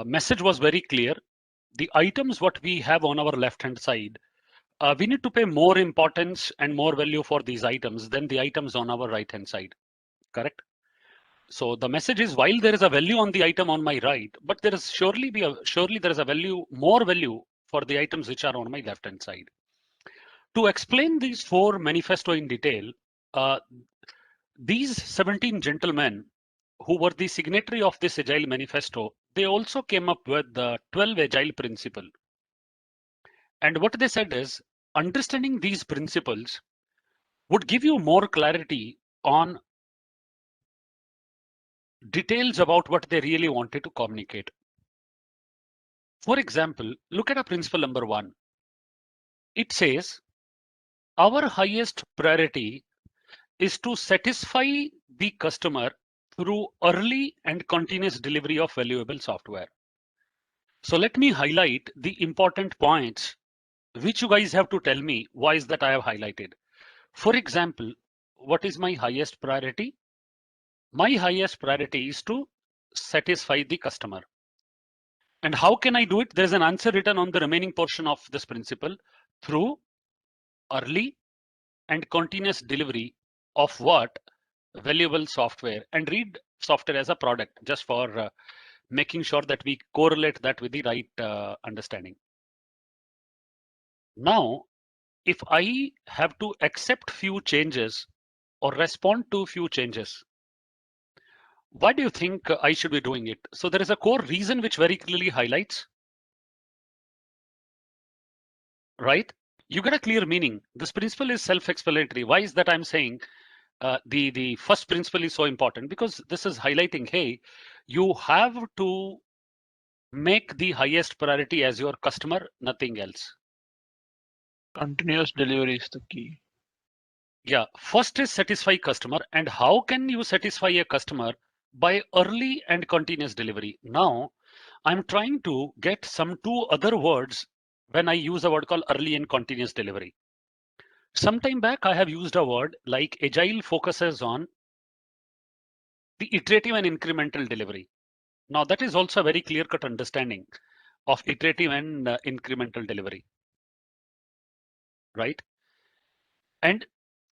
Message was very clear. The items what we have on our left hand side, we need to pay more importance and more value for these items than the items on our right hand side. Correct? So the message is, while there is a value on the item on my right, but there is surely there is a value, more value for the items which are on my left hand side. To explain these four manifesto in detail, uh, these 17 gentlemen who were the signatory of this Agile Manifesto, they also came up with the 12 Agile Principle. And what they said is, understanding these principles would give you more clarity on details about what they really wanted to communicate. For example, look at a principle number 1. It says, our highest priority is to satisfy the customer through early and continuous delivery of valuable software. So let me highlight the important points which you guys have to tell me why is that I have highlighted. For example, what is my highest priority? My highest priority is to satisfy the customer. And how can I do it? There's an answer written on the remaining portion of this principle: through early and continuous delivery of what? Valuable software. And read software as a product, just for making sure that we correlate that with the right understanding. Now, if I have to accept few changes or respond to few changes, why do you think I should be doing it? So there is a core reason which very clearly highlights, right? You get a clear meaning. This principle is self-explanatory. Why is that I'm saying the first principle is so important? Because this is highlighting, hey, you have to make the highest priority as your customer, nothing else. Continuous delivery is the key. Yeah, first is satisfy customer. And how can you satisfy a customer? By early and continuous delivery. Now, I'm trying to get some two other words when I use a word called early and continuous delivery. Sometime back, I have used a word like Agile focuses on the iterative and incremental delivery. Now, that is also a very clear-cut understanding of iterative and incremental delivery, right? And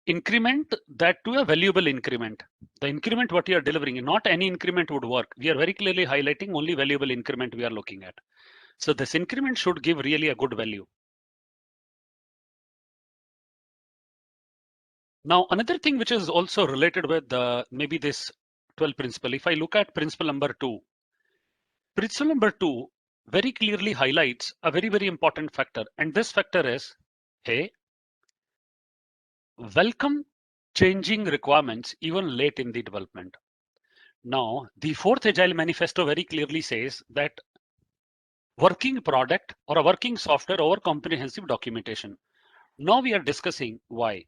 increment that to a valuable increment. The increment what you are delivering, not any increment would work. We are very clearly highlighting only valuable increment we are looking at. So this increment should give really a good value. Now, another thing which is also related with maybe this 12 principle, if I look at principle number 2 very clearly highlights a very, very important factor. And this factor is, hey, welcome changing requirements even late in the development. Now, the fourth Agile Manifesto very clearly says that working product or a working software over comprehensive documentation. Now we are discussing why.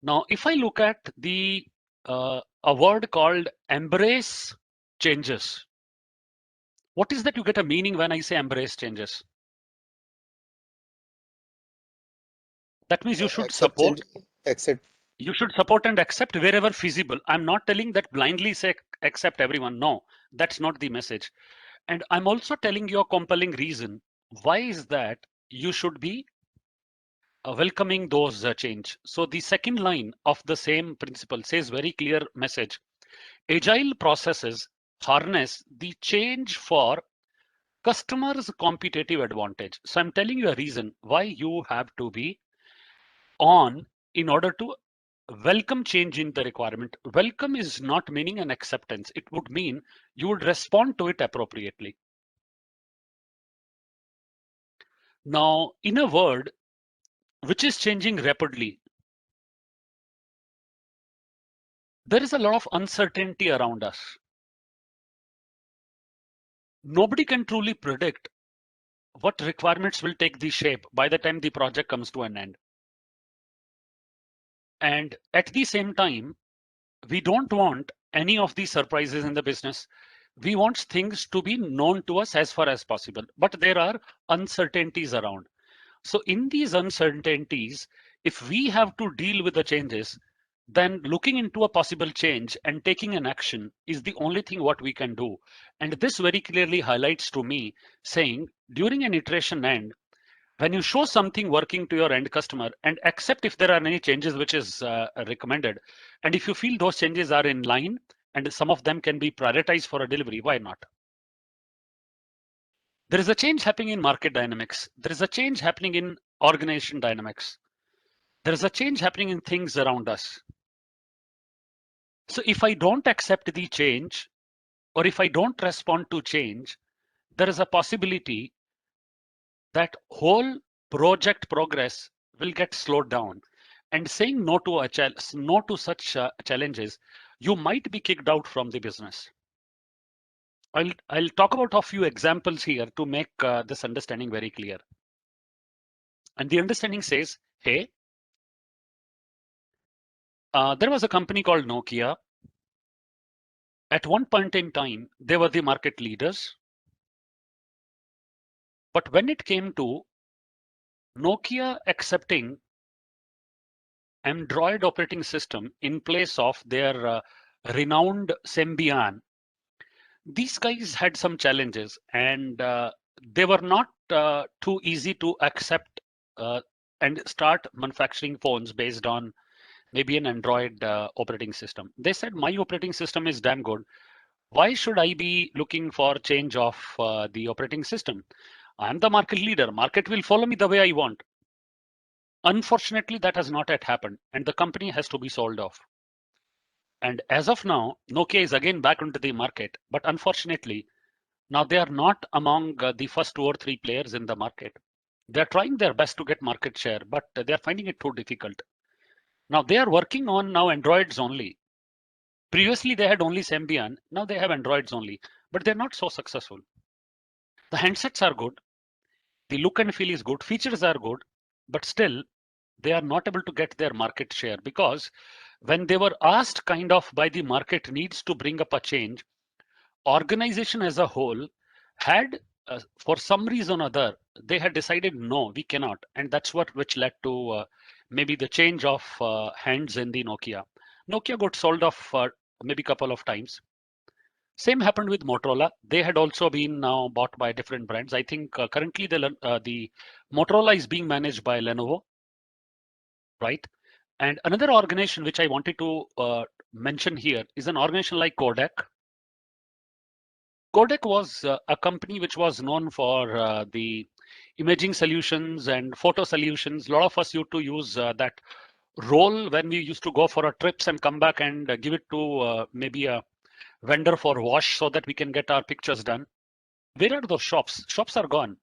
Now, if I look at the a word called embrace changes, what is that? You get a meaning when I say embrace changes. That means you should Accept support. change, accept. You should support and accept wherever feasible. I'm not telling that blindly say accept everyone. No, that's not the message. And I'm also telling you a compelling reason. Why is that you should be welcoming those change? So the second line of the same principle says very clear message. Agile processes harness the change for customers' competitive advantage. So I'm telling you a reason why you have to be on in order to welcome change in the requirement. Welcome is not meaning an acceptance. It would mean you would respond to it appropriately. Now, in a world which is changing rapidly, there is a lot of uncertainty around us. Nobody can truly predict what requirements will take the shape by the time the project comes to an end. And at the same time, we don't want any of these surprises in the business. We want things to be known to us as far as possible, but there are uncertainties around. So in these uncertainties, if we have to deal with the changes, then looking into a possible change and taking an action is the only thing what we can do. And this very clearly highlights to me saying during an iteration end, when you show something working to your end customer and accept if there are any changes which is recommended, and if you feel those changes are in line and some of them can be prioritized for a delivery, why not? There is a change happening in market dynamics. There is a change happening in organization dynamics. There is a change happening in things around us. So if I don't accept the change, or if I don't respond to change, there is a possibility that whole project progress will get slowed down. And saying no to no to such challenges, you might be kicked out from the business. I'll talk about a few examples here to make this understanding very clear. And the understanding says, hey, there was a company called Nokia. At one point in time, they were the market leaders. But when it came to Nokia accepting Android operating system in place of their renowned Symbian, these guys had some challenges, and they were not too easy to accept and start manufacturing phones based on maybe an Android operating system. They said, my operating system is damn good. Why should I be looking for change of the operating system? I'm the market leader. Market will follow me the way I want. Unfortunately, that has not yet happened, and the company has to be sold off. And as of now, Nokia is again back into the market, but unfortunately, now they are not among the first 2 or 3 players in the market. They're trying their best to get market share, but they're finding it too difficult. Now they are working on now Androids only. Previously they had only Symbian, now they have Androids only, but they're not so successful. The handsets are good, the look and feel is good, features are good, but still they are not able to get their market share because when they were asked kind of by the market needs to bring up a change, organization as a whole had for some reason or other they had decided no, we cannot, and that's what which led to maybe the change of hands in the Nokia got sold off maybe couple of times. Same happened with Motorola. They had also been now bought by different brands. I think currently the Motorola is being managed by Lenovo, right? And another organization which I wanted to mention here is an organization like Kodak. Kodak was a company which was known for the imaging solutions and photo solutions. A lot of us used to use that roll when we used to go for our trips and come back and give it to maybe a vendor for wash so that we can get our pictures done. Where are those shops? Shops are gone.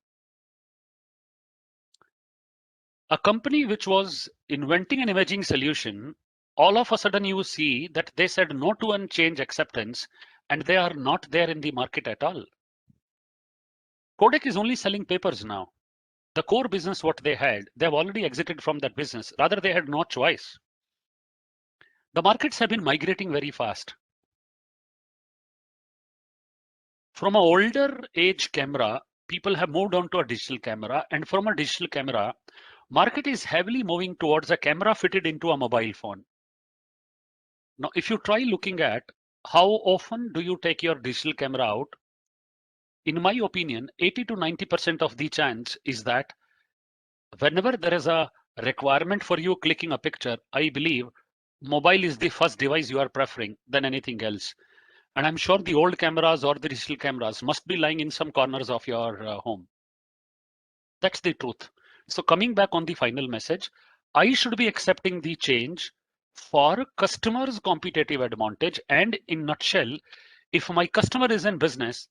A company which was inventing an imaging solution, all of a sudden you see that they said no to and change acceptance, and they are not there in the market at all. Kodak is only selling papers now. The core business what they had, they've already exited from that business. Rather, they had no choice. The markets have been migrating very fast. From an older age camera, people have moved on to a digital camera, and from a digital camera, market is heavily moving towards a camera fitted into a mobile phone. Now, if you try looking at how often do you take your digital camera out, in my opinion, 80 to 90% of the chance is that whenever there is a requirement for you clicking a picture, I believe mobile is the first device you are preferring than anything else. And I'm sure the old cameras or the digital cameras must be lying in some corners of your home. That's the truth. So coming back on the final message, I should be accepting the change for customers' competitive advantage. And in nutshell, if my customer is in business,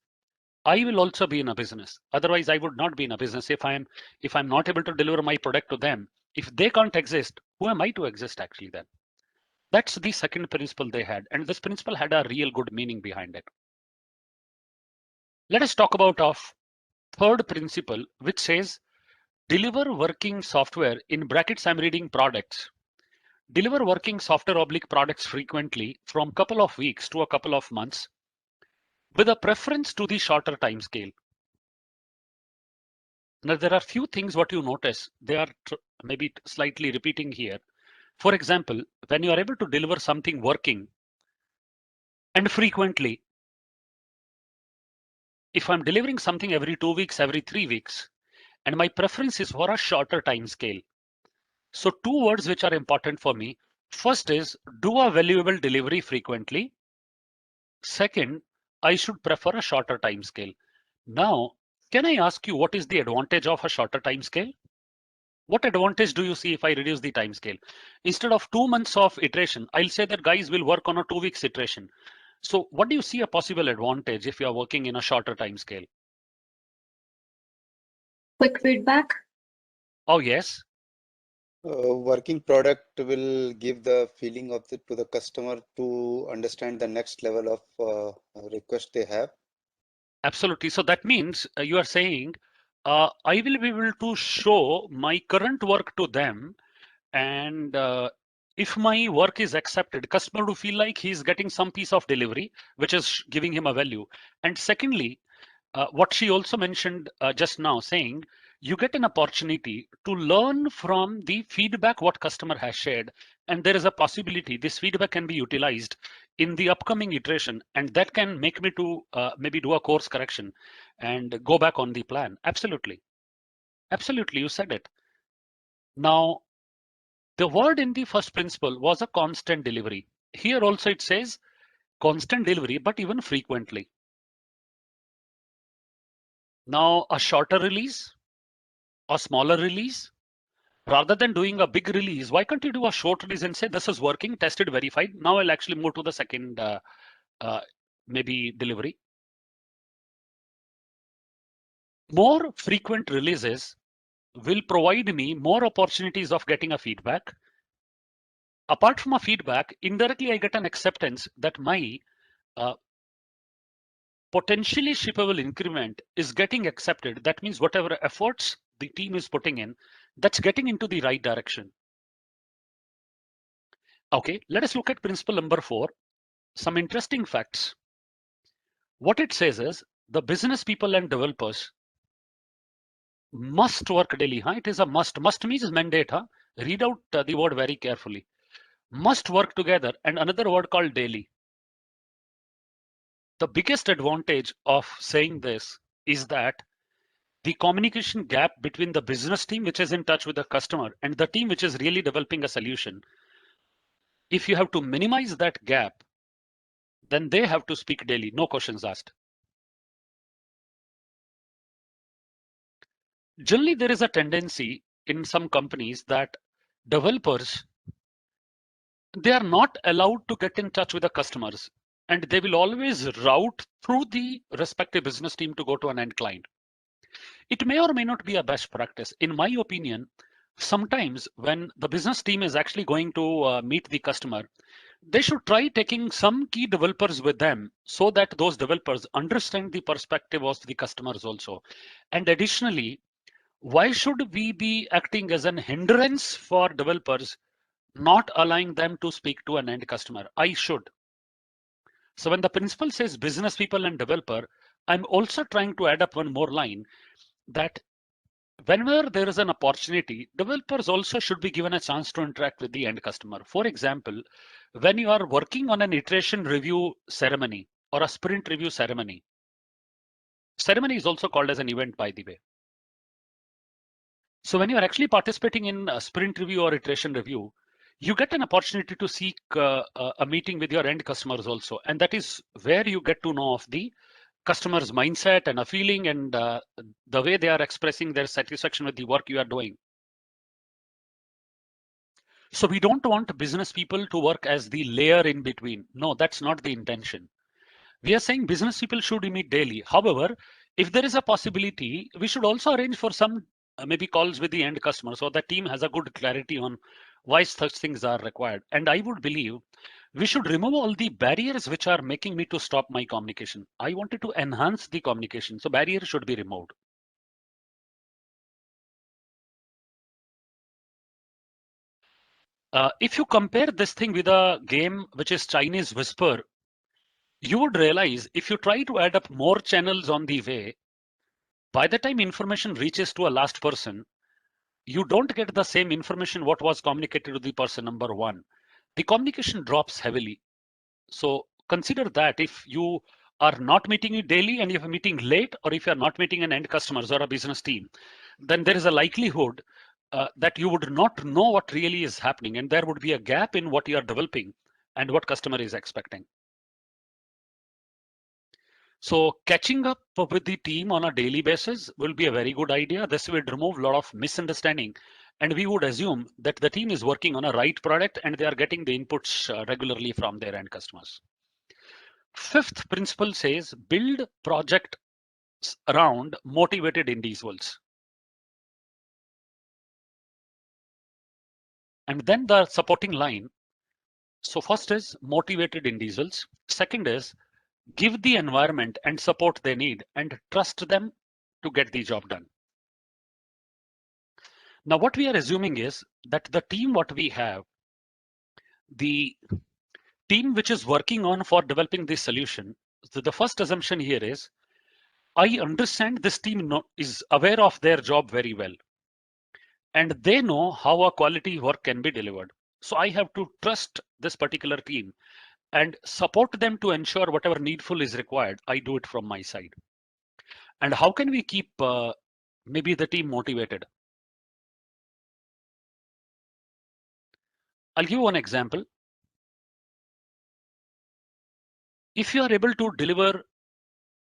I will also be in a business. Otherwise, I would not be in a business if I'm not able to deliver my product to them. If they can't exist, who am I to exist actually then? That's the second principle they had. And this principle had a real good meaning behind it. Let us talk about our third principle, which says deliver working software, in brackets I'm reading products. Deliver working software oblique products frequently from couple of weeks to a couple of months with a preference to the shorter time scale. Now there are few things what you notice, they are maybe slightly repeating here. For example, when you are able to deliver something working and frequently, if I'm delivering something every 2 weeks, every 3 weeks, and my preference is for a shorter time scale. So 2 words which are important for me. First is do a valuable delivery frequently. Second, I should prefer a shorter time scale. Now, can I ask you what is the advantage of a shorter time scale? What advantage do you see if I reduce the time scale? Instead of 2 months of iteration, I'll say that guys will work on a 2 weeks iteration. So what do you see a possible advantage if you are working in a shorter time scale? Quick feedback. Oh, yes. Working product will give the feeling of to the customer to understand the next level of request they have. Absolutely. So that means you are saying I will be able to show my current work to them, and if my work is accepted, customer will feel like he's getting some piece of delivery which is giving him a value. And secondly, what she also mentioned just now, saying you get an opportunity to learn from the feedback what customer has shared, and there is a possibility this feedback can be utilized in the upcoming iteration, and that can make me to maybe do a course correction and go back on the plan. Absolutely, absolutely, you said it. Now, the word in the first principle was a constant delivery. Here also it says constant delivery, but even frequently. Now, a shorter release, a smaller release, rather than doing a big release, why can't you do a short release and say this is working, tested, verified? Now I'll actually move to the second maybe delivery. More frequent releases will provide me more opportunities of getting a feedback. Apart from a feedback, indirectly I get an acceptance that my potentially shippable increment is getting accepted. That means whatever efforts the team is putting in, that's getting into the right direction. Okay, let us look at principle number 4. Some interesting facts. What it says is the business people and developers must work daily. Huh? It is a must. Must means mandate. Huh? Read out the word very carefully. Must work together, and another word called daily. The biggest advantage of saying this is that the communication gap between the business team, which is in touch with the customer, and the team which is really developing a solution, if you have to minimize that gap, then they have to speak daily, no questions asked. Generally, there is a tendency in some companies that developers, they are not allowed to get in touch with the customers, and they will always route through the respective business team to go to an end client. It may or may not be a best practice. In my opinion, sometimes when the business team is actually going to meet the customer, they should try taking some key developers with them so that those developers understand the perspective of the customers also. And additionally, why should we be acting as an hindrance for developers, not allowing them to speak to an end customer? I should. So when the principle says business people and developer, I'm also trying to add up one more line that whenever there is an opportunity, developers also should be given a chance to interact with the end customer. For example, when you are working on an iteration review ceremony or a sprint review ceremony, ceremony is also called as an event, by the way. So when you are actually participating in a sprint review or iteration review, you get an opportunity to seek a meeting with your end customers also. And that is where you get to know of the customer's mindset and a feeling and the way they are expressing their satisfaction with the work you are doing. So we don't want business people to work as the layer in between. No, that's not the intention. We are saying business people should meet daily. However, if there is a possibility, we should also arrange for some maybe calls with the end customer so the team has a good clarity on why such things are required. And I would believe we should remove all the barriers which are making me to stop my communication. I wanted to enhance the communication, so barriers should be removed. If you compare this thing with a game which is Chinese Whisper, you would realize if you try to add up more channels on the way, by the time information reaches to a last person, you don't get the same information what was communicated to the person number one. The communication drops heavily. So consider that if you are not meeting it daily and if you're meeting late, or if you're not meeting an end customers or a business team, then there is a likelihood that you would not know what really is happening, and there would be a gap in what you are developing and what customer is expecting. So catching up with the team on a daily basis will be a very good idea. This would remove a lot of misunderstanding, and we would assume that the team is working on a right product and they are getting the inputs regularly from their end customers. Fifth principle says build projects around motivated individuals. And then the supporting line. So first is motivated individuals. Second is give the environment and support they need and trust them to get the job done. Now, what we are assuming is that the team what we have, the team which is working on for developing this solution, so the first assumption here is, I understand this team is aware of their job very well, and they know how a quality work can be delivered. So I have to trust this particular team and support them to ensure whatever needful is required, I do it from my side. And how can we keep maybe the team motivated? I'll give you one example. If you are able to deliver,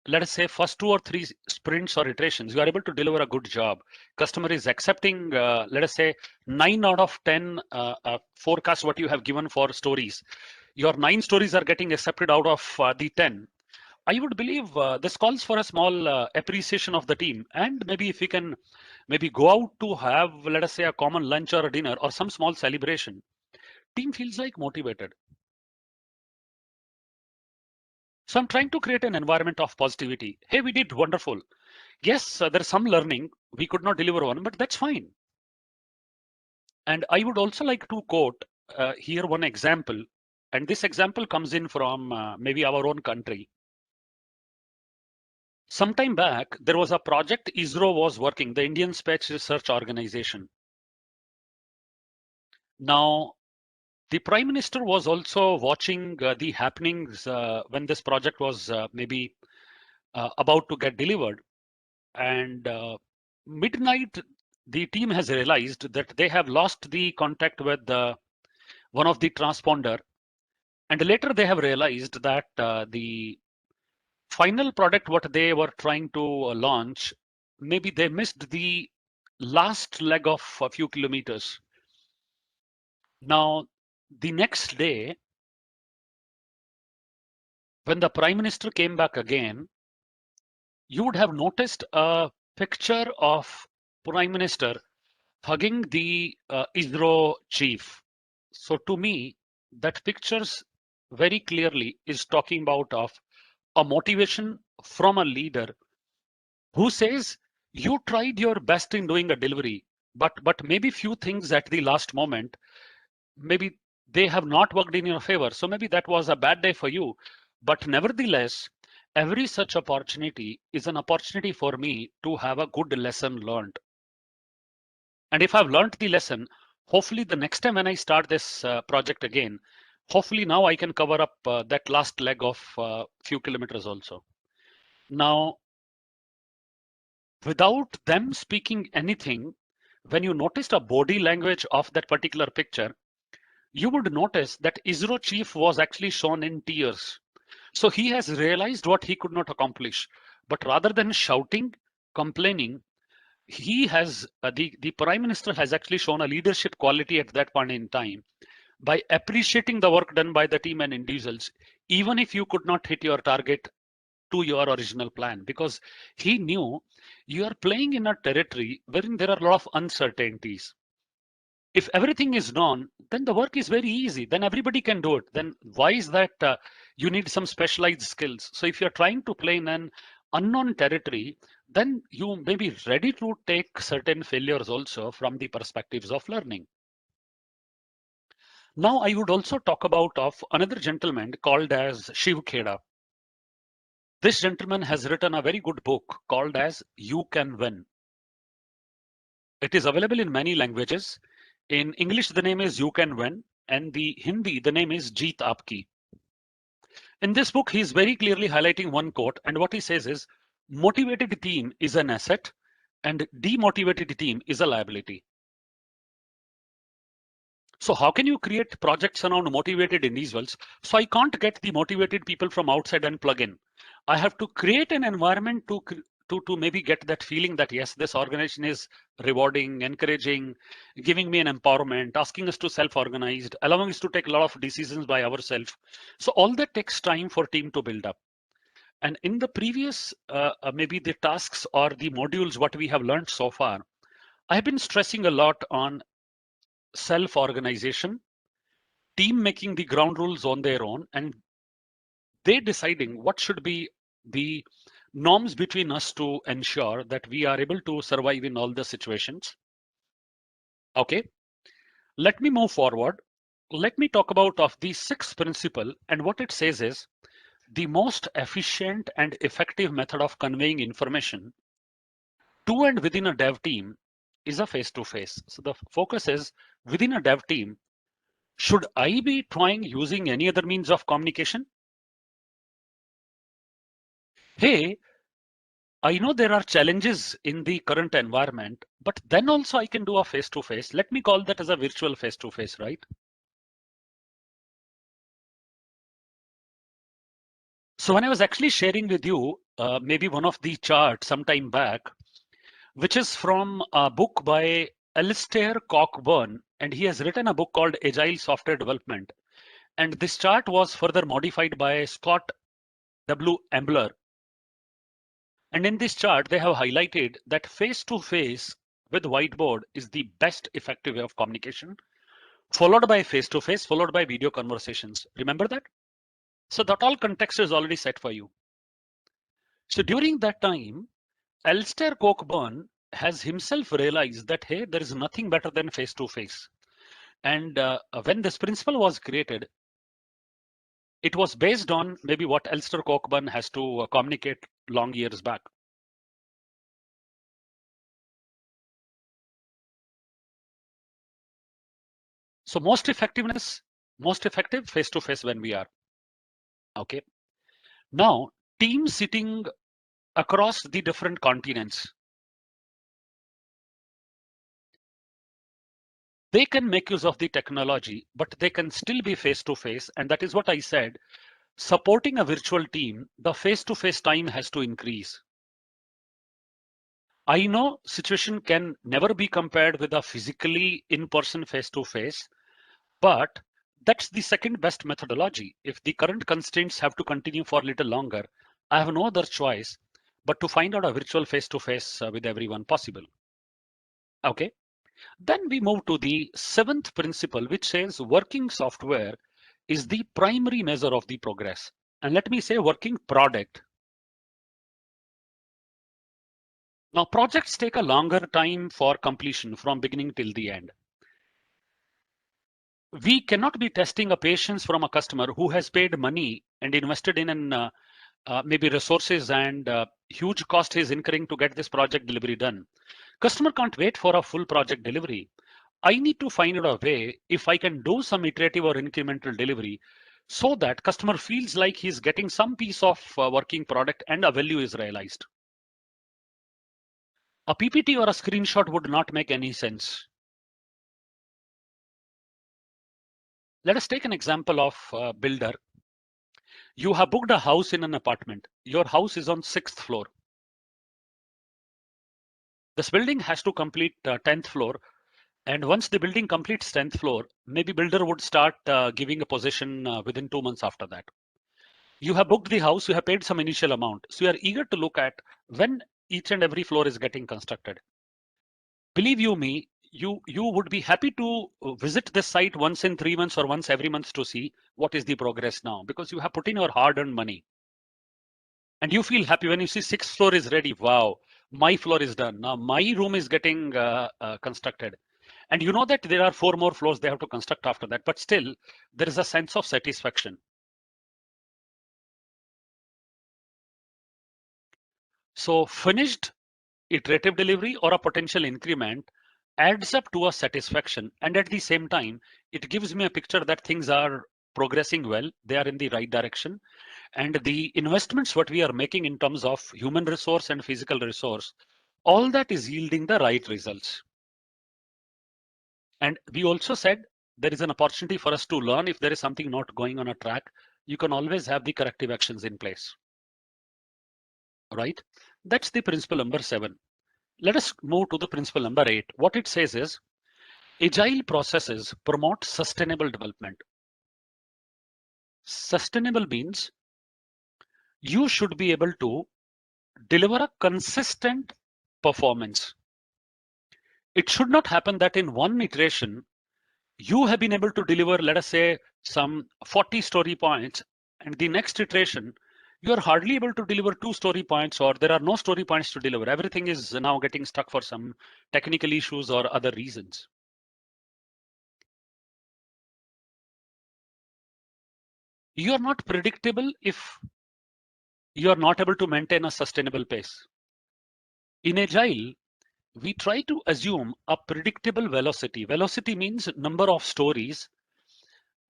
let us say, first 2 or 3 sprints or iterations, you are able to deliver a good job. Customer is accepting, let us say, 9 out of 10 forecast what you have given for stories. Your 9 stories are getting accepted out of the 10. I would believe this calls for a small appreciation of the team. And maybe if we can maybe go out to have, let us say, a common lunch or a dinner or some small celebration, team feels like motivated. So I'm trying to create an environment of positivity. Hey, we did wonderful. Yes, there's some learning. We could not deliver one, but that's fine. And I would also like to quote here one example. And this example comes in from maybe our own country. Sometime back, there was a project ISRO was working, the Indian Space Research Organization. Now, the Prime Minister was also watching the happenings when this project was maybe about to get delivered. And midnight, the team has realized that they have lost the contact with one of the transponder. And later they have realized that the final product, what they were trying to launch, maybe they missed the last leg of a few kilometers. Now, the next day, when the Prime Minister came back again, you would have noticed a picture of Prime Minister hugging the ISRO chief. So to me, that pictures very clearly is talking about of a motivation from a leader who says you tried your best in doing a delivery, but maybe few things at the last moment, maybe they have not worked in your favor. So maybe that was a bad day for you. But nevertheless, every such opportunity is an opportunity for me to have a good lesson learned. And if I've learned the lesson, hopefully the next time when I start this project again, hopefully now I can cover up that last leg of few kilometers also. Now, without them speaking anything, when you noticed a body language of that particular picture, you would notice that ISRO chief was actually shown in tears. So he has realized what he could not accomplish. But rather than shouting, complaining, he has the Prime Minister has actually shown a leadership quality at that point in time by appreciating the work done by the team and individuals, even if you could not hit your target to your original plan, because he knew you are playing in a territory wherein there are a lot of uncertainties. If everything is known, then the work is very easy. Then everybody can do it. Then why is that you need some specialized skills? So if you're trying to play in an unknown territory, then you may be ready to take certain failures also from the perspectives of learning. Now I would also talk about of another gentleman called as Shiv Kheda. This gentleman has written a very good book called as You Can Win. It is available in many languages. In English, the name is You Can Win, and the Hindi, the name is Jeet Aapki. In this book, he is very clearly highlighting one quote, and what he says is, motivated team is an asset and demotivated team is a liability. So how can you create projects around motivated individuals? So I can't get the motivated people from outside and plug in. I have to create an environment to maybe get that feeling that yes, this organization is rewarding, encouraging, giving me an empowerment, asking us to self-organize, allowing us to take a lot of decisions by ourselves. So all that takes time for team to build up. And in the previous, maybe the tasks or the modules, what we have learned so far, I have been stressing a lot on self-organization, team making the ground rules on their own, and they deciding what should be the norms between us to ensure that we are able to survive in all the situations. Okay, let me move forward. Let me talk about of the sixth principle, and what it says is the most efficient and effective method of conveying information to and within a dev team is a face-to-face. So the focus is within a dev team, should I be trying using any other means of communication? Hey, I know there are challenges in the current environment, but then also I can do a face-to-face. Let me call that as a virtual face-to-face, right? So when I was actually sharing with you, maybe one of the charts some time back, which is from a book by Alistair Cockburn, and he has written a book called Agile Software Development. And this chart was further modified by Scott W. Ambler. And in this chart, they have highlighted that face-to-face with whiteboard is the best effective way of communication, followed by face-to-face, followed by video conversations. Remember that? So that all context is already set for you. So during that time, Alistair Cockburn has himself realized that, hey, there is nothing better than face-to-face. And when this principle was created, it was based on maybe what Alistair Cockburn has to communicate long years back. So most effective face-to-face when we are. Okay. Now, teams sitting across the different continents, they can make use of the technology, but they can still be face-to-face. And that is what I said. Supporting a virtual team, the face-to-face time has to increase. I know situation can never be compared with a physically in-person face-to-face, but that's the second best methodology. If the current constraints have to continue for a little longer, I have no other choice but to find out a virtual face-to-face with everyone possible. Okay. Then we move to the seventh principle, which says working software is the primary measure of the progress. And let me say working product. Now, projects take a longer time for completion from beginning till the end. We cannot be testing a patience from a customer who has paid money and invested in an maybe resources and huge cost is incurring to get this project delivery done. Customer can't wait for a full project delivery. I need to find out a way if I can do some iterative or incremental delivery so that customer feels like he's getting some piece of working product and a value is realized. A PPT or a screenshot would not make any sense. Let us take an example of a builder. You have booked a house in an apartment. Your house is on 6th floor. This building has to complete 10th floor. And once the building completes 10th floor, maybe builder would start giving a possession within 2 months after that. You have booked the house, you have paid some initial amount. So you are eager to look at when each and every floor is getting constructed. Believe you me, you would be happy to visit this site once in 3 months or once every month to see what is the progress now, because you have put in your hard-earned money. And you feel happy when you see 6th floor is ready. Wow, my floor is done. Now my room is getting constructed. And you know that there are 4 more floors they have to construct after that, but still there is a sense of satisfaction. So finished iterative delivery or a potential increment adds up to a satisfaction, and at the same time, it gives me a picture that things are progressing well, they are in the right direction, and the investments what we are making in terms of human resource and physical resource, all that is yielding the right results. And we also said there is an opportunity for us to learn if there is something not going on a track. You can always have the corrective actions in place. Right? That's the principle number 7. Let us move to the principle number 8. What it says is, agile processes promote sustainable development. Sustainable means you should be able to deliver a consistent performance. It should not happen that in one iteration, you have been able to deliver, let us say, some 40 story points, and the next iteration, you are hardly able to deliver 2 story points, or there are no story points to deliver. Everything is now getting stuck for some technical issues or other reasons. You are not predictable if you are not able to maintain a sustainable pace. In Agile, we try to assume a predictable velocity. Velocity means number of stories.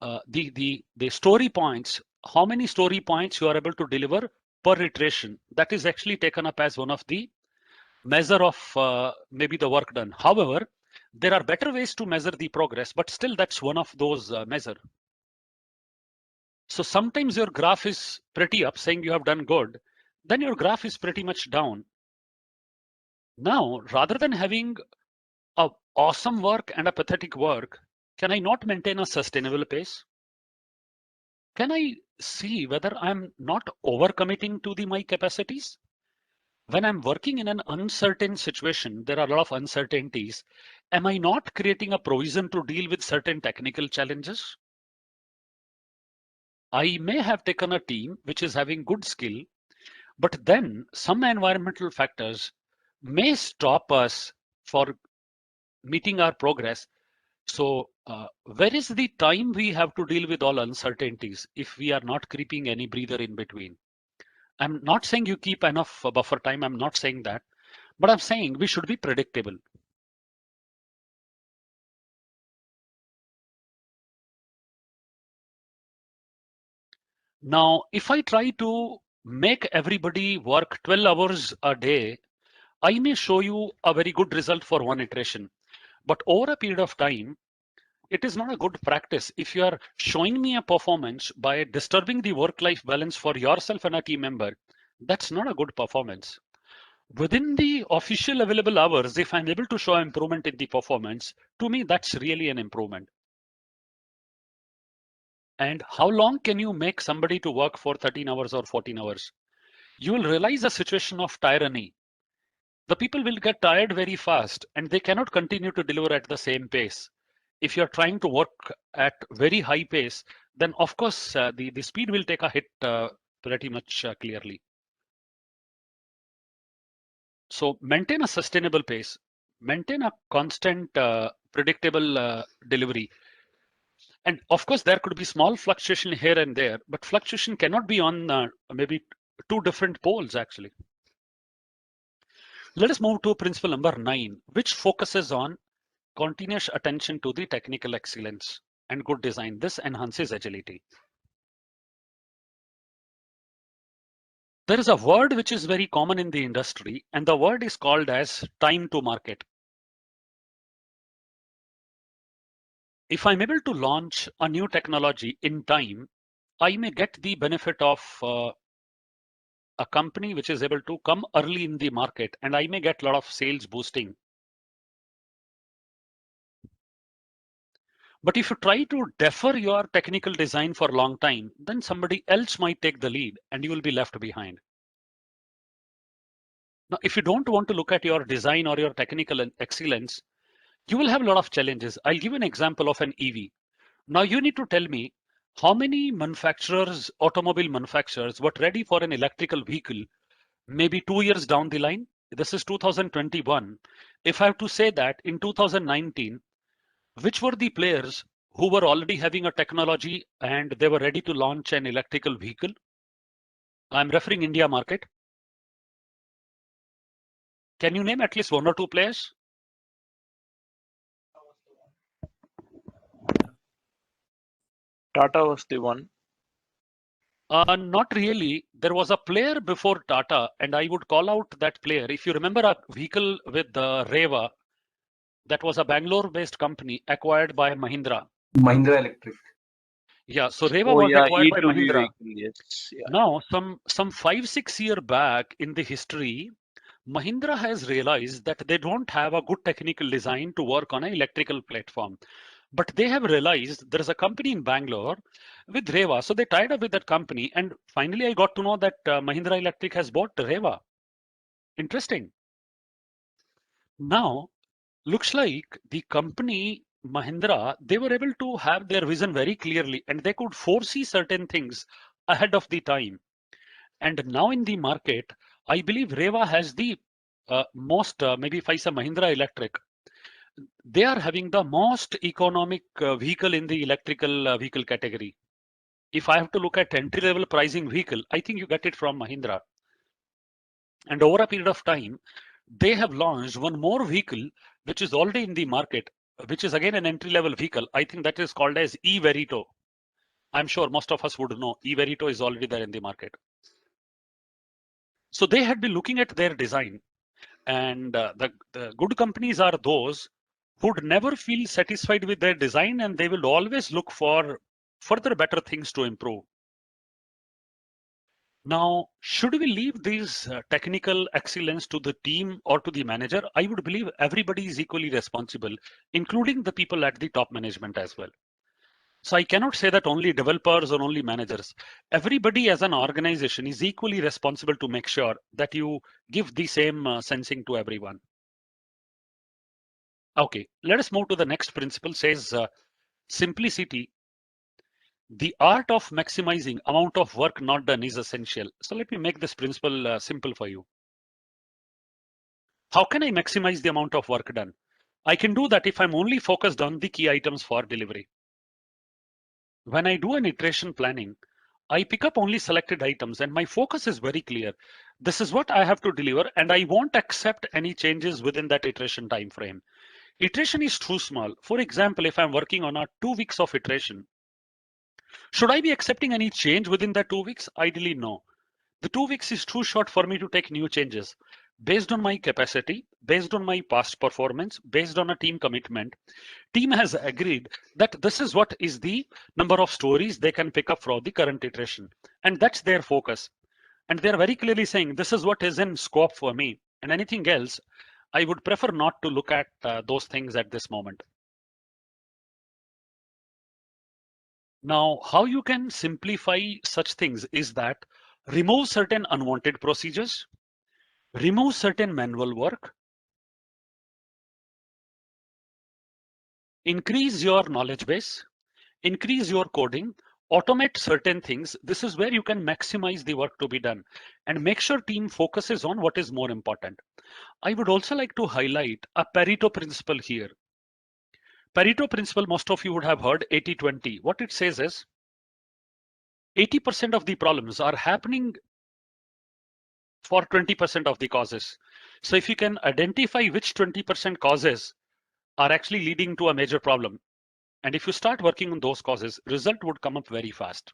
The story points, how many story points you are able to deliver per iteration. That is actually taken up as one of the measure of maybe the work done. However, there are better ways to measure the progress, but still that's one of those measure. So sometimes your graph is pretty up, saying you have done good, then your graph is pretty much down. Now, rather than having a awesome work and a pathetic work, can I not maintain a sustainable pace? Can I see whether I'm not overcommitting to my capacities? When I'm working in an uncertain situation, there are a lot of uncertainties. Am I not creating a provision to deal with certain technical challenges? I may have taken a team which is having good skill, but then some environmental factors may stop us for meeting our progress. So where is the time we have to deal with all uncertainties if we are not keeping any breather in between? I'm not saying you keep enough buffer time. I'm not saying that, but I'm saying we should be predictable. Now, if I try to make everybody work 12 hours a day, I may show you a very good result for one iteration, but over a period of time, it is not a good practice. If you are showing me a performance by disturbing the work-life balance for yourself and a team member, that's not a good performance. Within the official available hours, if I'm able to show improvement in the performance, to me, that's really an improvement. And how long can you make somebody to work for 13 hours or 14 hours? You will realize a situation of tyranny. The people will get tired very fast and they cannot continue to deliver at the same pace. If you're trying to work at very high pace, then of course the speed will take a hit pretty much clearly. So maintain a sustainable pace, maintain a constant predictable delivery. And of course, there could be small fluctuation here and there, but fluctuation cannot be on maybe 2 different poles actually. Let us move to principle number 9, which focuses on continuous attention to the technical excellence and good design. This enhances agility. There is a word which is very common in the industry, and the word is called as time to market. If I'm able to launch a new technology in time, I may get the benefit of a company which is able to come early in the market, and I may get a lot of sales boosting. But if you try to defer your technical design for a long time, then somebody else might take the lead and you will be left behind. Now, if you don't want to look at your design or your technical excellence, you will have a lot of challenges. I'll give an example of an EV. Now you need to tell me how many manufacturers, automobile manufacturers, were ready for an electrical vehicle maybe 2 years down the line. This is 2021. If I have to say that in 2019, which were the players who were already having a technology and they were ready to launch an electrical vehicle? I'm referring India market. Can you name at least 1 or 2 players? Tata was the one. Not really. There was a player before Tata, and I would call out that player. If you remember a vehicle with Reva, that was a Bangalore-based company acquired by Mahindra. Mahindra Electric. Yeah, so Reva Oh was yeah, acquired by E2V Mahindra. vehicle. Yes. Yeah. Now, some 5-6 year back in the history, Mahindra has realized that they don't have a good technical design to work on an electrical platform. But they have realized there is a company in Bangalore with Reva. So they tied up with that company. And finally, I got to know that Mahindra Electric has bought Reva. Interesting. Now, looks like the company Mahindra, they were able to have their vision very clearly and they could foresee certain things ahead of the time. And now in the market, I believe Reva has the most, maybe if I say Mahindra Electric, they are having the most economic vehicle in the electrical vehicle category. If I have to look at entry level pricing vehicle, I think you get it from Mahindra. And over a period of time, they have launched one more vehicle, which is already in the market, which is again an entry level vehicle. I think that is called as E-Verito. I'm sure most of us would know E-Verito is already there in the market. So they had been looking at their design, and the good companies are those who would never feel satisfied with their design and they will always look for further better things to improve. Now, should we leave this technical excellence to the team or to the manager? I would believe everybody is equally responsible, including the people at the top management as well. So I cannot say that only developers or only managers. Everybody as an organization is equally responsible to make sure that you give the same sensing to everyone. Okay, let us move to the next principle. Says simplicity. The art of maximizing amount of work not done is essential. So let me make this principle simple for you. How can I maximize the amount of work done? I can do that if I'm only focused on the key items for delivery. When I do an iteration planning, I pick up only selected items and my focus is very clear. This is what I have to deliver and I won't accept any changes within that iteration time frame. Iteration is too small. For example, if I'm working on a 2 weeks of iteration, should I be accepting any change within that 2 weeks? Ideally, no. The 2 weeks is too short for me to take new changes. Based on my capacity, based on my past performance, based on a team commitment, team has agreed that this is what is the number of stories they can pick up from the current iteration. And that's their focus. And they're very clearly saying, this is what is in scope for me. And anything else, I would prefer not to look at those things at this moment. Now, how you can simplify such things is that remove certain unwanted procedures, remove certain manual work, increase your knowledge base, increase your coding, automate certain things. This is where you can maximize the work to be done and make sure team focuses on what is more important. I would also like to highlight a Pareto principle here. Pareto principle, most of you would have heard 80-20. What it says is 80% of the problems are happening for 20% of the causes. So if you can identify which 20% causes are actually leading to a major problem, and if you start working on those causes, result would come up very fast.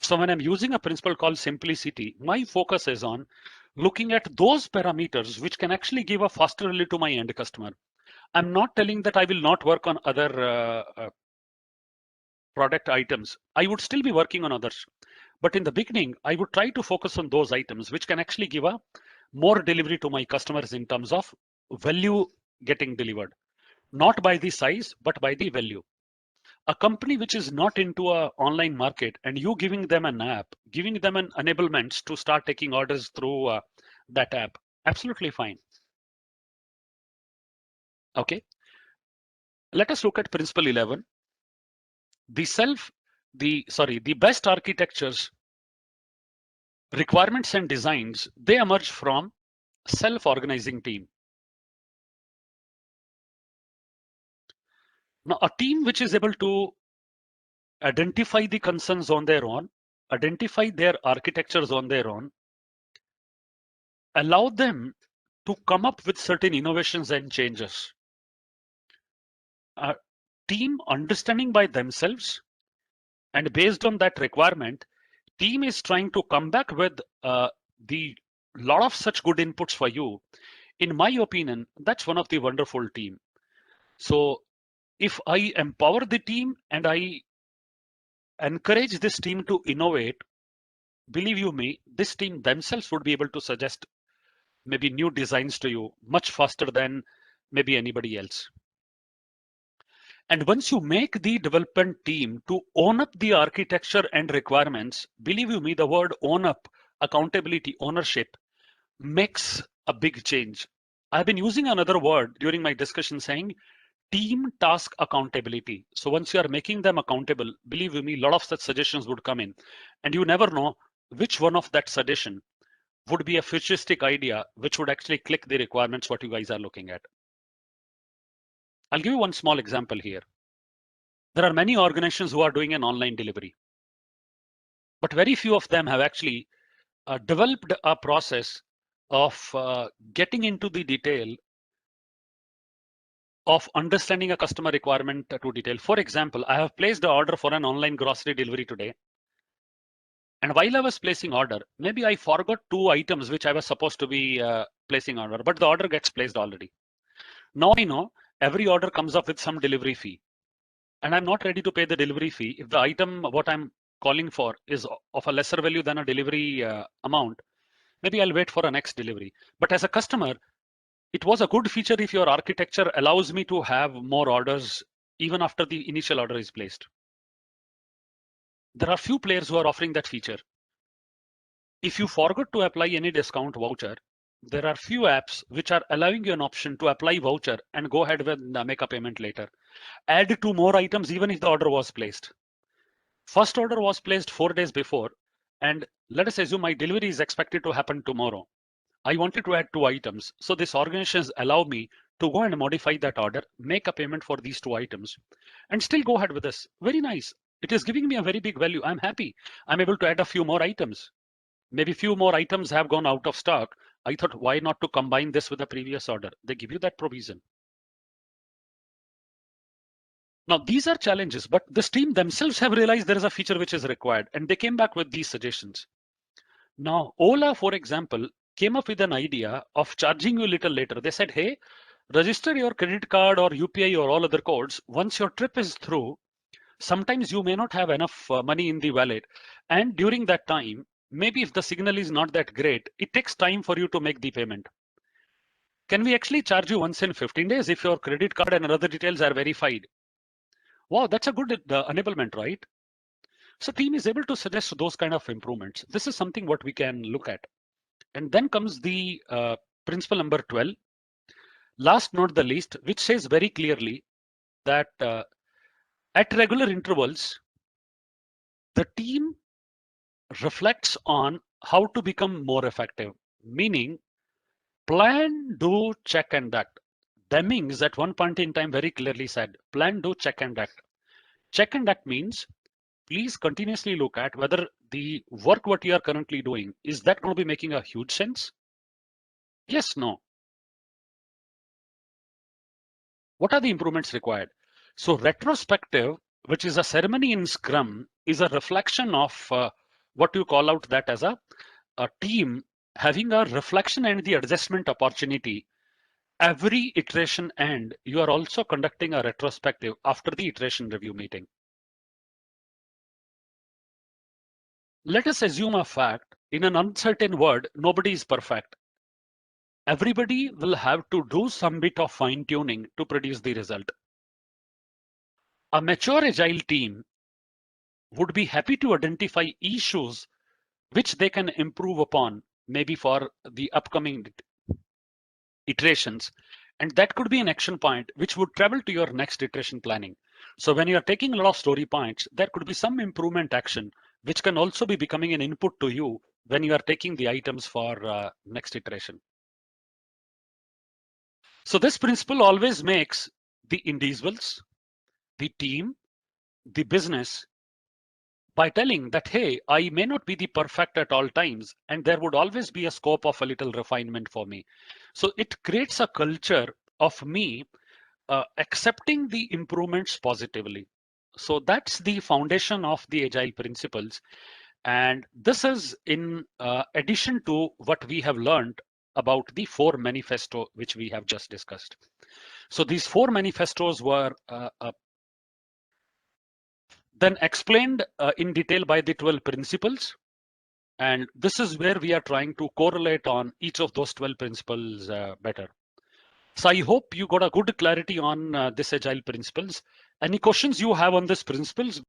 So when I'm using a principle called simplicity, my focus is on looking at those parameters which can actually give a faster relief to my end customer. I'm not telling that I will not work on other product items. I would still be working on others. But in the beginning, I would try to focus on those items which can actually give a more delivery to my customers in terms of value getting delivered, not by the size, but by the value. A company which is not into a online market and you giving them an app, giving them an enablement to start taking orders through that app, absolutely fine. Okay. Let us look at principle 11. The best architectures, requirements and designs, they emerge from self-organizing team. Now, a team which is able to identify the concerns on their own, identify their architectures on their own, allow them to come up with certain innovations and changes. A team understanding by themselves And based on that requirement, team is trying to come back with the lot of such good inputs for you. In my opinion, that's one of the wonderful team. So if I empower the team and I encourage this team to innovate, believe you me, this team themselves would be able to suggest maybe new designs to you much faster than maybe anybody else. And once you make the development team to own up the architecture and requirements, believe you me, the word own up, accountability, ownership makes a big change. I've been using another word during my discussion saying team task accountability. So once you are making them accountable, believe you me, a lot of such suggestions would come in, and you never know which one of that suggestion would be a futuristic idea which would actually click the requirements what you guys are looking at. I'll give you one small example here. There are many organizations who are doing an online delivery, but very few of them have actually developed a process of getting into the detail of understanding a customer requirement to detail. For example, I have placed an order for an online grocery delivery today. And while I was placing order, maybe I forgot 2 items which I was supposed to be placing order, but the order gets placed already. Now I know every order comes up with some delivery fee. And I'm not ready to pay the delivery fee. If the item, what I'm calling for is of a lesser value than a delivery amount, maybe I'll wait for a next delivery. But as a customer, it was a good feature if your architecture allows me to have more orders even after the initial order is placed. There are few players who are offering that feature. If you forgot to apply any discount voucher, there are few apps which are allowing you an option to apply voucher and go ahead with make a payment later. Add 2 more items even if the order was placed. First order was placed 4 days before, and let us assume my delivery is expected to happen tomorrow. I wanted to add 2 items. So this organizations allow me to go and modify that order, make a payment for these 2 items, and still go ahead with this. Very nice. It is giving me a very big value. I'm happy. I'm able to add a few more items. Maybe few more items have gone out of stock. I thought, why not to combine this with the previous order? They give you that provision. Now, these are challenges, but this team themselves have realized there is a feature which is required, and they came back with these suggestions. Now, Ola, for example, came up with an idea of charging you a little later. They said, hey, register your credit card or UPI or all other codes. Once your trip is through, sometimes you may not have enough money in the wallet. And during that time, maybe if the signal is not that great, it takes time for you to make the payment. Can we actually charge you once in 15 days if your credit card and other details are verified? Wow, that's a good enablement, right? So team is able to suggest those kind of improvements. This is something what we can look at. And then comes the principle number 12, last not the least, which says very clearly that at regular intervals, the team reflects on how to become more effective, meaning plan, do, check, and act. Demings at one point in time very clearly said, plan, do, check, and act. Check and act means please continuously look at whether the work what you are currently doing, is that going to be making a huge sense? Yes, no. What are the improvements required? So retrospective, which is a ceremony in Scrum, is a reflection of what you call out that as a team having a reflection and the adjustment opportunity. Every iteration end, you are also conducting a retrospective after the iteration review meeting. Let us assume a fact. In an uncertain world, nobody is perfect. Everybody will have to do some bit of fine tuning to produce the result. A mature agile team would be happy to identify issues which they can improve upon, maybe for the upcoming iterations. And that could be an action point which would travel to your next iteration planning. So when you're taking a lot of story points, there could be some improvement action which can also be becoming an input to you when you are taking the items for next iteration. So this principle always makes the individuals, the team, the business, by telling that, hey, I may not be the perfect at all times, and there would always be a scope of a little refinement for me. So it creates a culture of me accepting the improvements positively. So that's the foundation of the Agile principles. And this is in addition to what we have learned about the 4 manifesto, which we have just discussed. So these 4 manifestos were then explained in detail by the 12 principles. And this is where we are trying to correlate on each of those 12 principles better. So I hope you got a good clarity on this Agile principles. Any questions you have on this principles?